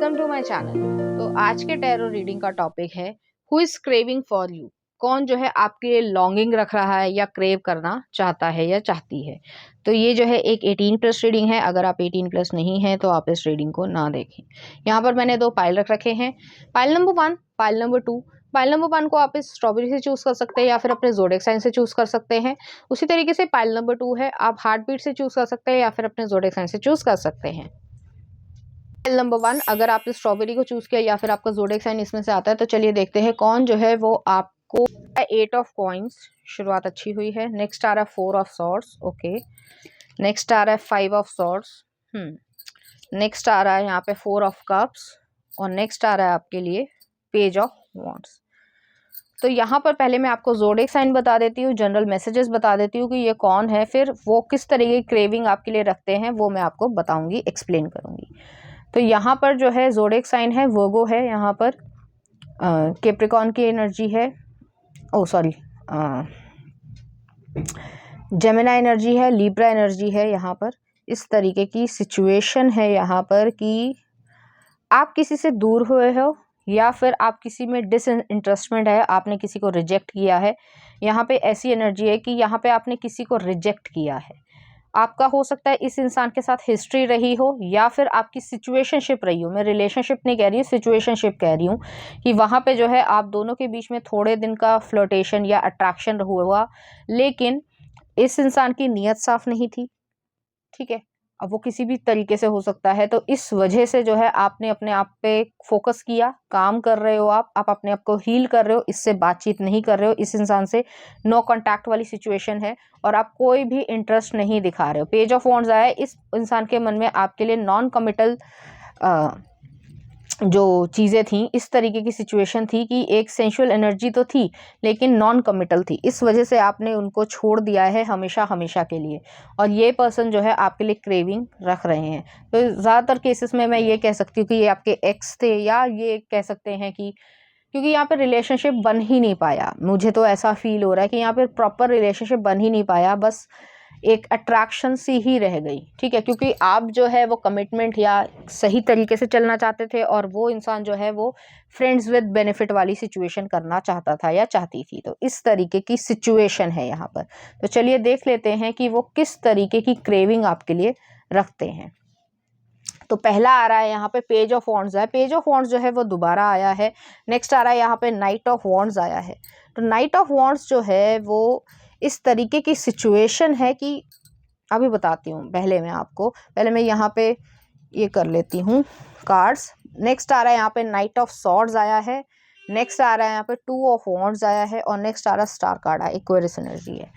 Welcome to my channel. तो आज के टैरो रीडिंग का टॉपिक है who is craving for you. कौन जो है आपके लिए लॉन्गिंग रख रहा है या क्रेव करना चाहता है या चाहती है। तो ये जो है एक 18+ रीडिंग है। अगर आप 18+ नहीं है तो आप इस रीडिंग को ना देखें। यहाँ पर मैंने 2 पाइल रख रखे हैं, pile number 1, pile number 2। Pile number 1 को आप इस स्ट्रॉबेरी से चूज कर सकते हैं या फिर अपने ज़ोडिएक साइन से चूज कर सकते हैं। उसी तरीके से पाइल नंबर 2 है, आप हार्ट बीट से चूज कर सकते हैं या फिर अपने ज़ोडिएक साइन से चूज कर सकते हैं। नंबर 1, अगर आपने स्ट्रॉबेरी को चूज किया या फिर आपका ज़ोडिएक साइन इसमें से आता है, तो चलिए देखते हैं कौन जो है वो आपको। 8 ऑफ कॉइंस, शुरुआत अच्छी हुई है। नेक्स्ट आ रहा है 4 ऑफ सॉर्ड्स, ओके। नेक्स्ट आ रहा है 5 ऑफ सॉर्ड्स, नेक्स्ट आ रहा है यहाँ पे 4 ऑफ कप्स, और नेक्स्ट आ रहा है आपके लिए पेज ऑफ वॉन्ड्स। तो यहाँ पर पहले मैं आपको ज़ोडिएक साइन बता देती हूँ, जनरल मैसेजेस बता देती हूँ कि ये कौन है, फिर वो किस तरीके की क्रेविंग आपके लिए रखते हैं वो मैं आपको बताऊंगी, एक्सप्लेन करूंगी। तो यहाँ पर जो है ज़ोडिएक साइन है वर्गो है, यहाँ पर कैप्रिकॉर्न की एनर्जी है, ओ सॉरी जेमिनी एनर्जी है, लिब्रा एनर्जी है। यहाँ पर इस तरीके की सिचुएशन है यहाँ पर कि आप किसी से दूर हुए हो या फिर आप किसी में डिसइंटरेस्टमेंट है, आपने किसी को रिजेक्ट किया है। यहाँ पे ऐसी एनर्जी है कि यहाँ पे आपने किसी को रिजेक्ट किया है। आपका हो सकता है इस इंसान के साथ हिस्ट्री रही हो या फिर आपकी सिचुएशनशिप रही हो। मैं रिलेशनशिप नहीं कह रही हूँ, सिचुएशनशिप कह रही हूँ कि वहाँ पे जो है आप दोनों के बीच में थोड़े दिन का फ्लर्टेशन या अट्रैक्शन हुआ, लेकिन इस इंसान की नीयत साफ नहीं थी, ठीक है। अब वो किसी भी तरीके से हो सकता है, तो इस वजह से जो है आपने अपने आप पे फोकस किया, काम कर रहे हो, आप अपने आप को हील कर रहे हो, इससे बातचीत नहीं कर रहे हो, इस इंसान से नो कांटेक्ट वाली सिचुएशन है और आप कोई भी इंटरेस्ट नहीं दिखा रहे हो। पेज ऑफ वॉन्ड्स आया, इस इंसान के मन में आपके लिए नॉन कमिटल जो चीज़ें थी, इस तरीके की सिचुएशन थी कि एक सेंशुअल एनर्जी तो थी लेकिन नॉन कमिटल थी। इस वजह से आपने उनको छोड़ दिया है हमेशा हमेशा के लिए, और ये पर्सन जो है आपके लिए क्रेविंग रख रहे हैं। तो ज़्यादातर केसेस में मैं ये कह सकती हूँ कि ये आपके एक्स थे, या ये कह सकते हैं कि क्योंकि यहाँ पे रिलेशनशिप बन ही नहीं पाया, मुझे तो ऐसा फील हो रहा है कि यहाँ पे प्रॉपर रिलेशनशिप बन ही नहीं पाया, बस एक अट्रैक्शन सी ही रह गई, ठीक है। क्योंकि आप जो है वो कमिटमेंट या सही तरीके से चलना चाहते थे और वो इंसान जो है वो फ्रेंड्स विद बेनिफिट वाली सिचुएशन करना चाहता था या चाहती थी। तो इस तरीके की सिचुएशन है यहाँ पर। तो चलिए देख लेते हैं कि वो किस तरीके की क्रेविंग आपके लिए रखते हैं। तो पहला आ रहा है यहाँ पे पेज ऑफ वॉन्ड्स है। पेज ऑफ वॉन्ड्स जो है वो दोबारा आया है। नेक्स्ट आ रहा है यहाँ पे नाइट ऑफ वॉन्ड्स आया है। तो नाइट ऑफ वॉन्ड्स जो है वो इस तरीके की सिचुएशन है कि अभी बताती हूँ, पहले मैं आपको, पहले मैं यहाँ पे ये कर लेती हूँ कार्ड्स। नेक्स्ट आ रहा है यहाँ पे नाइट ऑफ सॉर्ड्स आया है। नेक्स्ट आ रहा है यहाँ पे 2 ऑफ वॉन्ड्स आया है, और नेक्स्ट आ रहा है स्टार कार्ड है, एक्वेरियस एनर्जी है।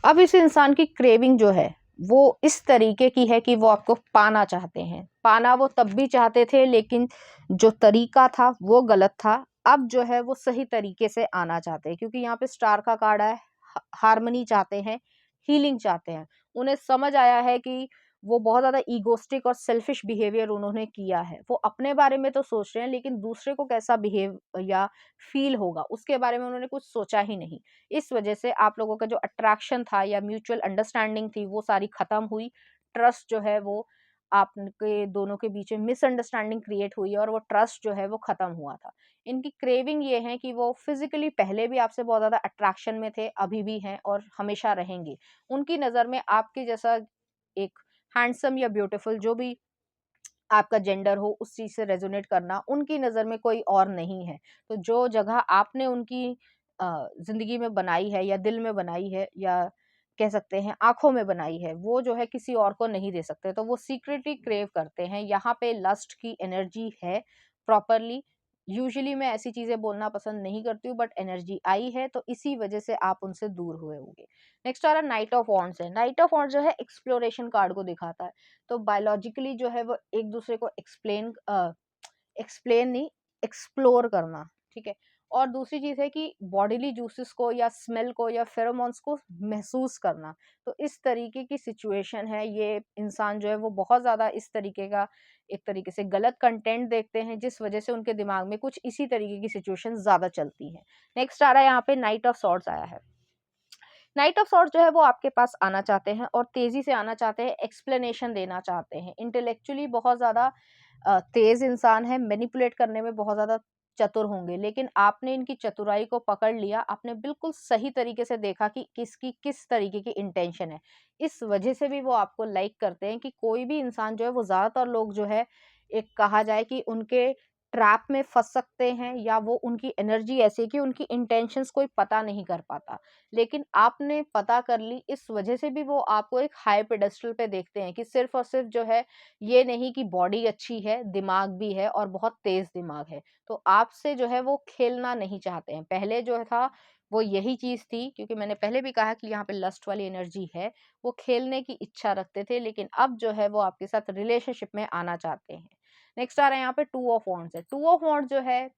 अब इस इंसान की क्रेविंग जो है वो इस तरीके की है कि वो आपको पाना चाहते हैं। पाना वो तब भी चाहते थे, लेकिन जो तरीका था वो गलत था। अब जो है वो सही तरीके से आना चाहते हैं, क्योंकि यहाँ पे स्टार का कार्ड है, हार्मनी चाहते हैं, हीलिंग चाहते हैं। उन्हें समझ आया है कि वो बहुत ज़्यादा ईगोस्टिक और सेल्फिश बिहेवियर उन्होंने किया है। वो अपने बारे में तो सोच रहे हैं, लेकिन दूसरे को कैसा बिहेव या फील होगा उसके बारे में उन्होंने कुछ सोचा ही नहीं। इस वजह से आप लोगों का जो अट्रैक्शन था या म्यूचुअल अंडरस्टैंडिंग थी वो सारी खत्म हुई। ट्रस्ट जो है वो आपके दोनों के बीच में मिसअंडरस्टैंडिंग क्रिएट हुई और वो ट्रस्ट जो है वो खत्म हुआ था। इनकी क्रेविंग ये है कि वो फिजिकली पहले भी आपसे बहुत ज़्यादा अट्रैक्शन में थे, अभी भी हैं और हमेशा रहेंगे। उनकी नज़र में आपके जैसा एक हैंडसम या ब्यूटीफुल, जो भी आपका जेंडर हो, उस चीज़ से रेजोनेट करना, उनकी नज़र में कोई और नहीं है। तो जो जगह आपने उनकी ज़िंदगी में बनाई है या दिल में बनाई है या कह सकते हैं आँखों में बनाई है, वो जो है किसी और को नहीं दे सकते। तो वो सीक्रेटली क्रेव करते हैं। यहाँ पे लस्ट की एनर्जी है प्रॉपरली। यूजुअली मैं ऐसी चीज़ें बोलना पसंद नहीं करती हूँ, बट एनर्जी आई है तो इसी वजह से आप उनसे दूर हुए होंगे। नेक्स्ट आ रहा है नाइट ऑफ वॉन्ड्स है। नाइट ऑफ वॉन्ड्स जो है एक्सप्लोरेशन कार्ड को दिखाता है। तो बायोलॉजिकली जो है वो एक दूसरे को एक्सप्लेन नहीं, एक्सप्लोर करना, ठीक है। और दूसरी चीज़ है कि बॉडीली जूसेस को या स्मेल को या फेरोमोन्स को महसूस करना। तो इस तरीके की सिचुएशन है। ये इंसान जो है वो बहुत ज़्यादा इस तरीके का एक तरीके से गलत कंटेंट देखते हैं, जिस वजह से उनके दिमाग में कुछ इसी तरीके की सिचुएशन ज़्यादा चलती है। नेक्स्ट आ रहा है यहाँ पे नाइट ऑफ सॉर्ड्स आया है। नाइट ऑफ सॉर्ड्स जो है वो आपके पास आना चाहते हैं और तेजी से आना चाहते हैं, एक्सप्लेनेशन देना चाहते हैं, इंटेलेक्चुअली बहुत ज़्यादा तेज इंसान है, मैनिपुलेट करने में बहुत ज़्यादा चतुर होंगे, लेकिन आपने इनकी चतुराई को पकड़ लिया, आपने बिल्कुल सही तरीके से देखा कि किसकी किस तरीके की इंटेंशन है। इस वजह से भी वो आपको लाइक करते हैं कि कोई भी इंसान जो है वो ज़्यादातर लोग जो है, एक कहा जाए कि उनके ट्रैप में फँस सकते हैं, या वो उनकी एनर्जी ऐसी है कि उनकी इंटेंशंस कोई पता नहीं कर पाता। लेकिन आपने पता कर ली, इस वजह से भी वो आपको एक हाई पेडेस्टल पे देखते हैं कि सिर्फ़ और सिर्फ़ जो है, ये नहीं कि बॉडी अच्छी है, दिमाग भी है और बहुत तेज़ दिमाग है। तो आपसे जो है वो खेलना नहीं चाहते हैं। पहले जो था वो यही चीज़ थी, क्योंकि मैंने पहले भी कहा कि यहाँ पे लस्ट वाली एनर्जी है, वो खेलने की इच्छा रखते थे, लेकिन अब जो है वो आपके साथ रिलेशनशिप में आना चाहते हैं। नेक्स्ट आ रहा है यहाँ पे टू ऑफ वॉन्ड्स है। टू ऑफ वॉन्ड्स जो है,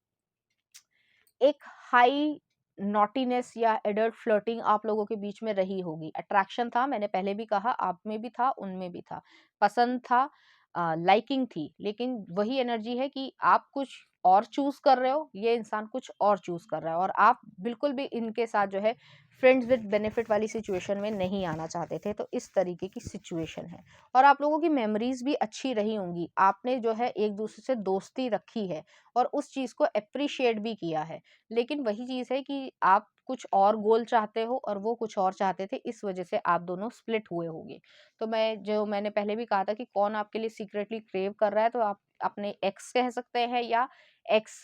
एक हाई नॉटीनेस या एडल्ट फ्लर्टिंग आप लोगों के बीच में रही होगी। अट्रैक्शन था, मैंने पहले भी कहा, आप में भी था, उनमें भी था। पसंद था, लाइकिंग थी, लेकिन वही एनर्जी है कि आप कुछ और चूज़ कर रहे हो, ये इंसान कुछ और चूज़ कर रहा है, और आप बिल्कुल भी इनके साथ जो है फ्रेंड्स विद बेनिफिट वाली सिचुएशन में नहीं आना चाहते थे। तो इस तरीके की सिचुएशन है, और आप लोगों की मेमोरीज़ भी अच्छी रही होंगी। आपने जो है एक-दूसरे से दोस्ती रखी है और उस चीज़ को एप्रिशिएट भी किया है। लेकिन वही चीज़ है कि आप कुछ और गोल चाहते हो और वो कुछ और चाहते थे, इस वजह से आप दोनों स्प्लिट हुए होंगे। तो मैंने पहले भी कहा था कि कौन आपके लिए सीक्रेटली क्रेव कर रहा है, तो आप अपने एक्स कह सकते हैं या एक्स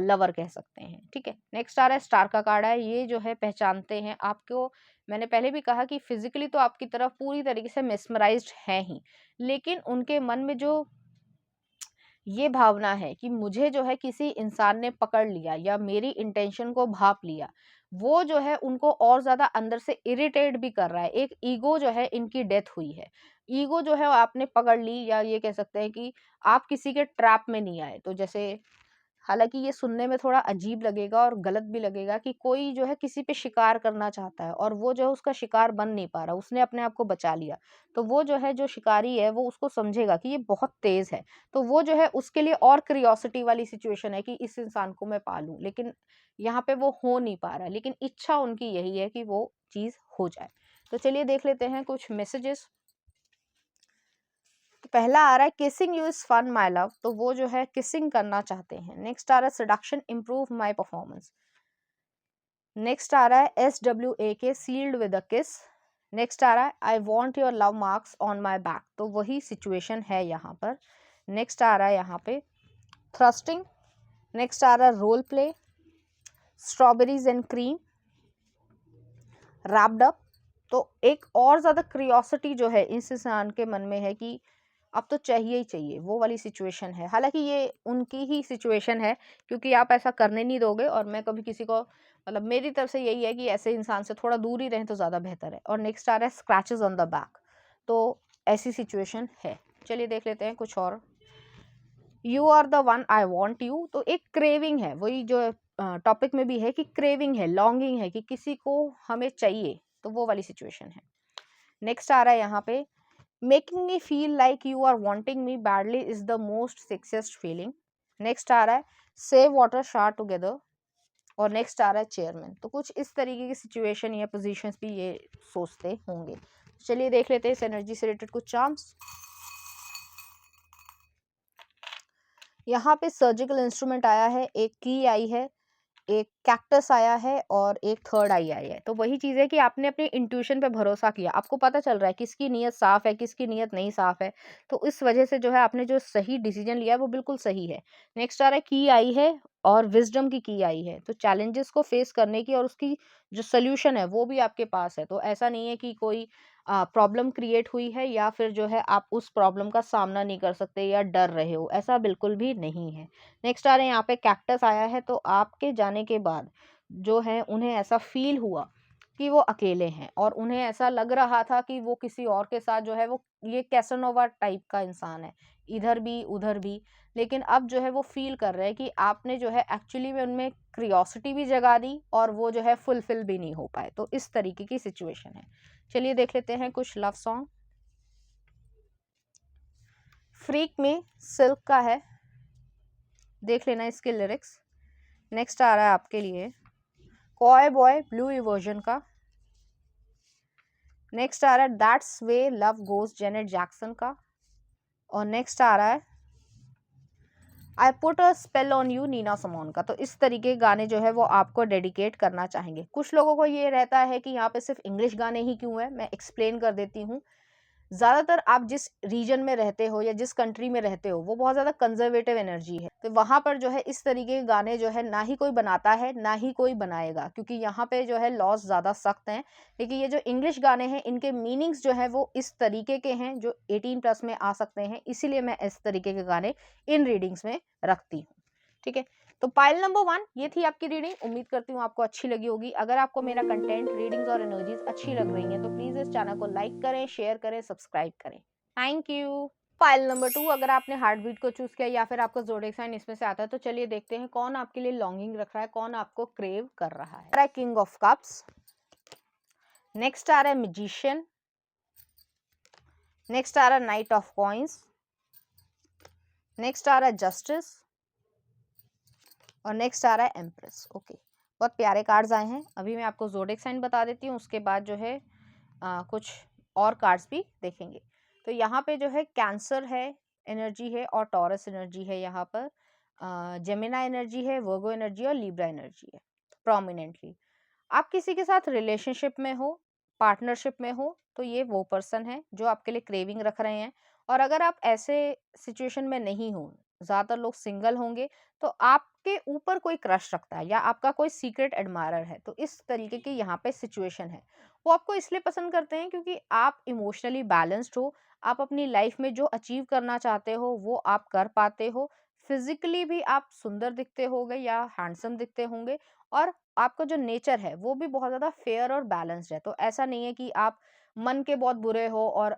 लवर कह सकते हैं, ठीक है। नेक्स्ट आ रहा है स्टार का कार्ड है, ये जो है पहचानते हैं आपको। मैंने पहले भी कहा कि फिजिकली तो आपकी तरफ पूरी तरीके से मेस्मराइज्ड हैं ही, लेकिन उनके मन में जो ये भावना है कि मुझे जो है किसी इंसान ने पकड़ लिया या मेरी इंटेंशन को भाप लिया, वो जो है उनको और ज़्यादा अंदर से इरिटेट भी कर रहा है। एक ईगो जो है, इनकी डेथ हुई है। ईगो जो है आपने पकड़ ली, या ये कह सकते हैं कि आप किसी के ट्रैप में नहीं आए। तो जैसे, हालाँकि ये सुनने में थोड़ा अजीब लगेगा और गलत भी लगेगा कि कोई जो है किसी पे शिकार करना चाहता है और वो जो है उसका शिकार बन नहीं पा रहा, उसने अपने आप को बचा लिया। तो वो जो है, जो शिकारी है, वो उसको समझेगा कि ये बहुत तेज़ है। तो वो जो है उसके लिए और क्यूरियोसिटी वाली सिचुएशन है कि इस इंसान को मैं पालूँ, लेकिन यहाँ पे वो हो नहीं पा रहा है। लेकिन इच्छा उनकी यही है कि वो चीज़ हो जाए। तो चलिए देख लेते हैं कुछ मैसेजेस। तो पहला आ रहा है kissing you is fun my love, तो वो जो है किसिंग करना चाहते हैं। नेक्स्ट आ रहा है seduction improve my performance. Next आ रहा है SWAK सील्ड विद अ किस। नेक्स्ट आ रहा है I want your love marks on my back, तो वही सिचुएशन है यहाँ पर। नेक्स्ट आ रहा है यहाँ पे थ्रस्टिंग। नेक्स्ट आ रहा है role play, strawberries and cream, wrapped up. तो एक और ज़्यादा क्यूरियोसिटी जो है इस इंसान के मन में है कि अब तो चाहिए ही चाहिए, वो वाली सिचुएशन है। हालाँकि ये उनकी ही सिचुएशन है, क्योंकि आप ऐसा करने नहीं दोगे, और मैं कभी किसी को, मतलब मेरी तरफ से यही है कि ऐसे इंसान से थोड़ा दूर ही रहें तो ज़्यादा बेहतर है। और नेक्स्ट आ रहा है स्क्रैचेस ऑन द बैक, तो ऐसी सिचुएशन है। चलिए देख लेते हैं कुछ और। You are the one I want you, तो एक क्रेविंग है, वही जो टॉपिक में भी है कि क्रेविंग है, लॉन्गिंग है कि किसी को हमें चाहिए, तो वो वाली सिचुएशन है। नेक्स्ट आ रहा है यहाँ पे making me feel like you are wanting me badly is the most sexiest feeling. Next आ रहा है सेव वाटर शार टुगेदर। और नेक्स्ट आ रहा है चेयरमैन। तो कुछ इस तरीके की सिचुएशन या पोजीशंस भी ये सोचते होंगे। चलिए देख लेते हैं इस एनर्जी से रिलेटेड कुछ चार्म्स। यहाँ पे सर्जिकल इंस्ट्रूमेंट आया है, एक की आई है, एक कैक्टस आया है और एक थर्ड आई आई है। तो वही चीज़ है कि आपने अपने इंट्यूशन पे भरोसा किया, आपको पता चल रहा है किसकी नीयत साफ़ है, किसकी नीयत नहीं साफ़ है। तो इस वजह से जो है आपने जो सही डिसीजन लिया है वो बिल्कुल सही है। नेक्स्ट आ रहा है की आई है और विज़डम की आई है। तो चैलेंजेस को फेस करने की और उसकी जो सॉल्यूशन है वो भी आपके पास है। तो ऐसा नहीं है कि कोई प्रॉब्लम क्रिएट हुई है या फिर जो है आप उस प्रॉब्लम का सामना नहीं कर सकते या डर रहे हो, ऐसा बिल्कुल भी नहीं है। नेक्स्ट आ रहे हैं यहाँ पे कैक्टस आया है। तो आपके जाने के बाद जो है उन्हें ऐसा फील हुआ कि वो अकेले हैं, और उन्हें ऐसा लग रहा था कि वो किसी और के साथ जो है वो, ये कैसनोवा टाइप का इंसान है, इधर भी उधर भी। लेकिन अब जो है वो फील कर रहे हैं कि आपने जो है एक्चुअली में उनमें क्रियोसिटी भी जगा दी और वो जो है फुलफिल भी नहीं हो पाए। तो इस तरीके की सिचुएशन है। चलिए देख लेते हैं कुछ लव सॉन्ग। फ्रीक में सिल्क का है, देख लेना इसके लिरिक्स। नेक्स्ट आ रहा है आपके लिए कॉय बॉय ब्लू वर्जन का। नेक्स्ट आ रहा है that's way love goes Janet Jackson का। और नेक्स्ट आ रहा है I put a spell on you Nina Simone का। तो इस तरीके के गाने जो है वो आपको डेडिकेट करना चाहेंगे। कुछ लोगों को ये रहता है कि यहाँ पे सिर्फ इंग्लिश गाने ही क्यों है, मैं एक्सप्लेन कर देती हूँ। ज़्यादातर आप जिस रीजन में रहते हो या जिस कंट्री में रहते हो वो बहुत ज़्यादा कंजर्वेटिव एनर्जी है, तो वहाँ पर जो है इस तरीके के गाने जो है ना ही कोई बनाता है ना ही कोई बनाएगा, क्योंकि यहाँ पे जो है लॉज ज़्यादा सख्त हैं। लेकिन ये जो इंग्लिश गाने हैं इनके मीनिंग्स जो है वो इस तरीके के हैं जो 18+ में आ सकते हैं, इसीलिए मैं इस तरीके के गाने इन रीडिंग्स में रखती हूँ। ठीक है, तो पाइल नंबर 1 ये थी आपकी रीडिंग। उम्मीद करती हूँ आपको अच्छी लगी होगी। अगर आपको मेरा कंटेंट, रीडिंग्स और एनर्जीज अच्छी लग रही हैं तो प्लीज इस चैनल को लाइक करें, शेयर करें, सब्सक्राइब करें। Thank you. पाइल नंबर 2, अगर आपने हार्ट बीट को चूज किया या फिर आपका ज़ोडिएक साइन इसमें से आता है तो चलिए देखते हैं कौन आपके लिए लॉन्गिंग रख रहा है, कौन आपको क्रेव कर रहा है। किंग ऑफ कप्स, नेक्स्ट आ रहा है मैजिशियन, नेक्स्ट आ रहा है नाइट ऑफ कॉइंस, नेक्स्ट आ रहा है जस्टिस और नेक्स्ट आ रहा है एम्प्रेस। ओके, बहुत प्यारे कार्ड्स आए हैं। अभी मैं आपको ज़ोडिएक साइन बता देती हूँ, उसके बाद जो है कुछ और कार्ड्स भी देखेंगे। तो यहाँ पे जो है कैंसर है एनर्जी है और टॉरस एनर्जी है, यहाँ पर जेमिना एनर्जी है, वर्गो एनर्जी और लिब्रा एनर्जी है प्रोमिनेंटली। आप किसी के साथ रिलेशनशिप में हो, पार्टनरशिप में हो, तो ये वो पर्सन है जो आपके लिए क्रेविंग रख रहे हैं। और अगर आप ऐसे सिचुएशन में नहीं हो, ज़्यादातर लोग सिंगल होंगे, तो आपके ऊपर कोई क्रश रखता है या आपका कोई सीक्रेट एडमायरर है, तो इस तरीके की यहाँ पे सिचुएशन है। वो आपको इसलिए पसंद करते हैं क्योंकि आप इमोशनली बैलेंस्ड हो, आप अपनी लाइफ में जो अचीव करना चाहते हो वो आप कर पाते हो, फिजिकली भी आप सुंदर दिखते होंगे या हैंडसम दिखते होंगे, और आपका जो नेचर है वो भी बहुत ज़्यादा फेयर और बैलेंस्ड है। तो ऐसा नहीं है कि आप मन के बहुत बुरे हो और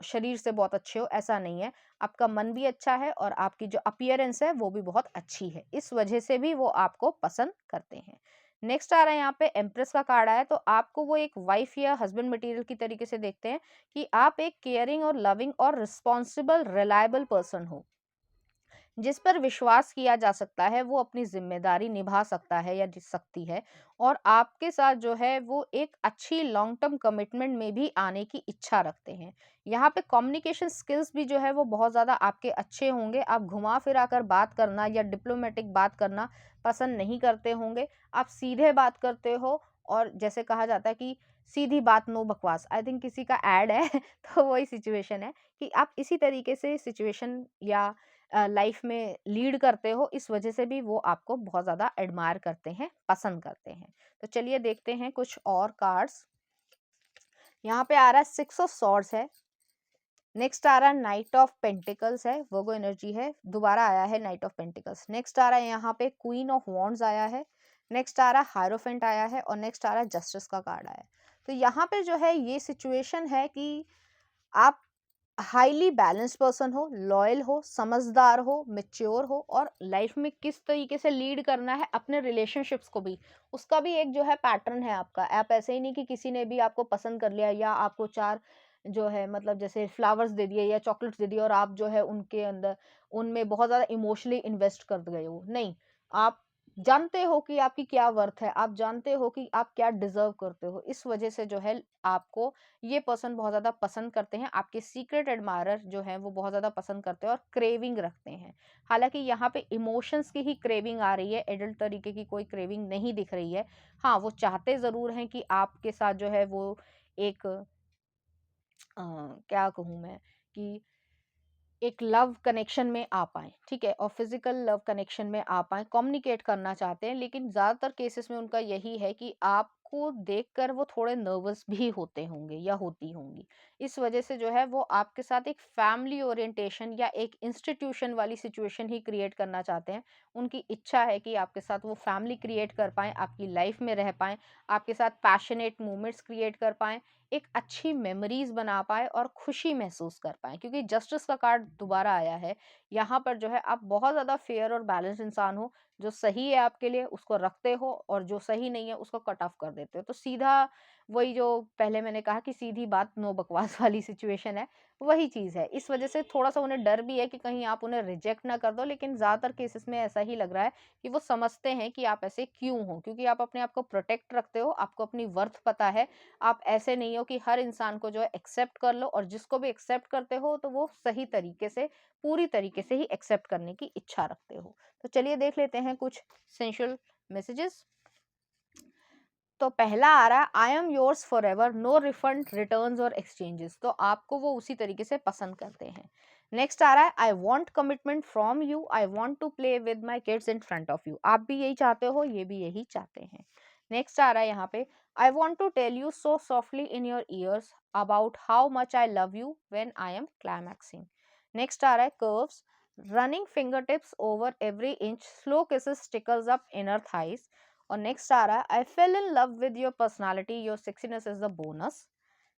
शरीर से बहुत अच्छे हो, ऐसा नहीं है। आपका मन भी अच्छा है और आपकी जो अपीयरेंस है वो भी बहुत अच्छी है, इस वजह से भी वो आपको पसंद करते हैं। नेक्स्ट आ रहा है यहाँ पे एम्प्रेस का कार्ड आया, तो आपको वो एक वाइफ या हस्बैंड मटेरियल की तरीके से देखते हैं कि आप एक केयरिंग और लविंग और रिस्पॉन्सिबल रिलायबल पर्सन हो, जिस पर विश्वास किया जा सकता है, वो अपनी ज़िम्मेदारी निभा सकता है या सकती है, और आपके साथ जो है वो एक अच्छी लॉन्ग टर्म कमिटमेंट में भी आने की इच्छा रखते हैं। यहाँ पे कम्युनिकेशन स्किल्स भी जो है वो बहुत ज़्यादा आपके अच्छे होंगे। आप घुमा-फिरा कर बात करना या डिप्लोमेटिक बात करना पसंद नहीं करते होंगे। आप सीधे बात करते हो, और जैसे कहा जाता है कि सीधी बात नो बकवास। आई थिंक किसी का ऐड है तो वही सिचुएशन है कि आप इसी तरीके से सिचुएशन या लाइफ में लीड करते हो, इस वजह से भी वो आपको बहुत ज़्यादा एडमायर करते हैं, पसंद करते हैं। तो चलिए देखते हैं कुछ और कार्ड्स। यहाँ पे आ रहा है 6 ऑफ सॉर्ड्स है, नेक्स्ट आ रहा है नाइट ऑफ पेंटिकल्स है, वर्गो एनर्जी है, दोबारा आया है नाइट ऑफ पेंटिकल्स। नेक्स्ट आ रहा है यहाँ पे क्वीन ऑफ वॉन्ड्स आया है, नेक्स्ट आ रहा है हायरोफेंट आया है और नेक्स्ट आ रहा है जस्टिस का कार्ड आया है। तो यहाँ पे जो है ये सिचुएशन है कि आप हाईली बैलेंस्ड पर्सन हो, लॉयल हो, समझदार हो, मैच्योर हो, और लाइफ में किस तरीके से लीड करना है अपने रिलेशनशिप्स को भी, उसका भी एक जो है पैटर्न है आपका। आप ऐसे ही नहीं कि किसी ने भी आपको पसंद कर लिया या आपको 4 जो है मतलब जैसे फ्लावर्स दे दिए या चॉकलेट्स दे दिए और आप जो है उनके अंदर उनमें बहुत ज़्यादा इमोशनली इन्वेस्ट कर गए हो। नहीं, आप जानते हो कि आपकी क्या वर्थ है, आप जानते हो कि आप क्या डिज़र्व करते हो। इस वजह से जो है आपको ये पर्सन बहुत ज़्यादा पसंद करते हैं, आपके सीक्रेट एडमायरर जो हैं वो बहुत ज़्यादा पसंद करते हैं और क्रेविंग रखते हैं। हालाँकि यहाँ पे इमोशंस की ही क्रेविंग आ रही है, एडल्ट तरीके की कोई क्रेविंग नहीं दिख रही है। हाँ, वो चाहते ज़रूर हैं कि आपके साथ जो है वो एक क्या कहूँ मैं कि एक लव कनेक्शन में आ पाएँ, ठीक है? और फिज़िकल लव कनेक्शन में आ पाएँ, कम्युनिकेट करना चाहते हैं, लेकिन ज़्यादातर केसेस में उनका यही है कि आपको देखकर वो थोड़े नर्वस भी होते होंगे या होती होंगी। इस वजह से जो है वो आपके साथ एक फैमिली ओरिएंटेशन या एक इंस्टीट्यूशन वाली सिचुएशन ही क्रिएट करना चाहते हैं। उनकी इच्छा है कि आपके साथ वो फैमिली क्रिएट कर पाएँ, आपकी लाइफ में रह पाएँ, आपके साथ पैशनेट मोमेंट्स क्रिएट कर पाएँ, एक अच्छी मेमोरीज बना पाए और खुशी महसूस कर पाए, क्योंकि जस्टिस का कार्ड दोबारा आया है। यहाँ पर जो है आप बहुत ज़्यादा फेयर और बैलेंस इंसान हो, जो सही है आपके लिए उसको रखते हो और जो सही नहीं है उसको कट ऑफ कर देते हो। तो सीधा वही जो पहले मैंने कहा कि सीधी बात नो बकवास वाली सिचुएशन है, वही चीज़ है। इस वजह से थोड़ा-सा उन्हें डर भी है कि कहीं आप उन्हें रिजेक्ट ना कर दो, लेकिन ज़्यादातर केसेस में ऐसा ही लग रहा है कि वो समझते हैं कि आप ऐसे क्यों हो, क्योंकि आप अपने आप को प्रोटेक्ट रखते हो, आपको अपनी वर्थ पता है। आप ऐसे नहीं हो कि हर इंसान को जो है एक्सेप्ट कर लो, और जिसको भी एक्सेप्ट करते हो तो वो सही तरीके से, पूरी तरीके से ही एक्सेप्ट करने की इच्छा रखते हो। तो चलिए देख लेते हैं कुछ सेंशुअल मैसेजेस। तो पहला आ रहा है, I am yours forever, no refund returns और एक्सचेंजेस। तो आपको वो उसी तरीके से पसंद करते हैं। नेक्स्ट आ रहा है, I want commitment from you, I want to play with my kids in front of you. आप भी यही चाहते हो, ये भी यही चाहते हैं। नेक्स्ट आ रहा है यहाँ पे, I want to tell you so softly in your ears about how much I love you when I am climaxing. Next आ रहा है, curves, running finger tips over every inch, slow kisses tickles up inner thighs. और next आ रहा है, I fell in love with your personality, your sexiness is the bonus.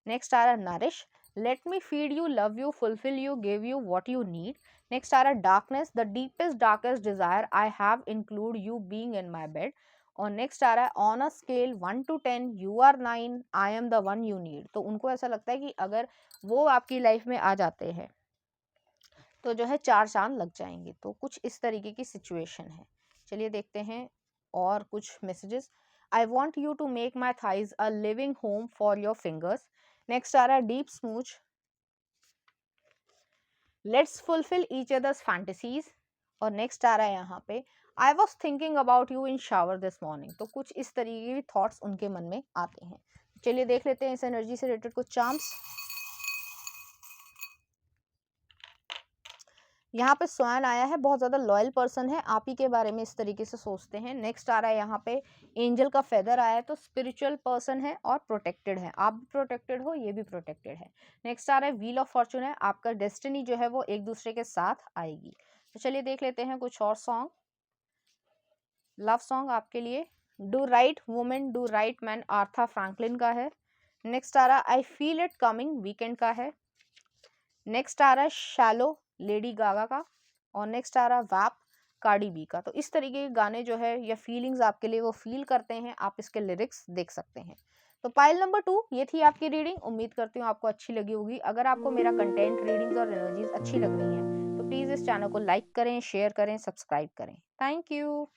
Next आ रहा है, nourish, let me feed you, love you, fulfil you, give you what you need. Next आ रहा है, darkness, the deepest darkest desire I have include you being in my bed. और next आ रहा है, on a scale 1 to 10 you are 9, I am the one you need. तो उनको ऐसा लगता है कि अगर वो आपकी लाइफ में आ जाते हैं तो जो है 4 चांद लग जाएंगे। तो कुछ इस तरीके की सिचुएशन है। चलिए देखते हैं और कुछ messages. I want you to make my thighs a living home for your fingers. Next आ रहा है, deep smooch, let's fulfil each other's fantasies. और नेक्स्ट आ रहा है यहाँ पे, I was thinking about you in shower this morning. तो कुछ इस तरीके के थॉट्स उनके मन में आते हैं। चलिए देख लेते हैं इस एनर्जी से रिलेटेड कुछ चार्म्स। यहाँ पे स्वयं आया है, बहुत ज़्यादा लॉयल पर्सन है, आप ही के बारे में इस तरीके से सोचते हैं। नेक्स्ट आ रहा है यहाँ पे, एंजल का फेदर आया है, तो स्पिरिचुअल पर्सन है और प्रोटेक्टेड है। आप भी प्रोटेक्टेड हो, ये भी प्रोटेक्टेड है। नेक्स्ट आ रहा है, व्हील ऑफ फॉर्चून है, आपका डेस्टिनी जो है वो एक दूसरे के साथ आएगी। तो चलिए देख लेते हैं कुछ और सॉन्ग। लव सॉन्ग आपके लिए, do right woman do right man, Aretha Franklin का है। नेक्स्ट आ रहा है, I feel it coming, Weeknd का है। नेक्स्ट आ रहा है, शैलो, लेडी गागा का। और नेक्स्ट आ रहा है, वैप, कार्डी बी का। तो इस तरीके के गाने जो है या फीलिंग्स आपके लिए वो फील करते हैं, आप इसके लिरिक्स देख सकते हैं। तो पाइल नंबर 2 ये थी आपकी रीडिंग। उम्मीद करती हूँ आपको अच्छी लगी होगी। अगर आपको मेरा कंटेंट, रीडिंग्स और एनर्जीज अच्छी लग रही हैं तो प्लीज़ इस चैनल को लाइक करें, शेयर करें, सब्सक्राइब करें। Thank you.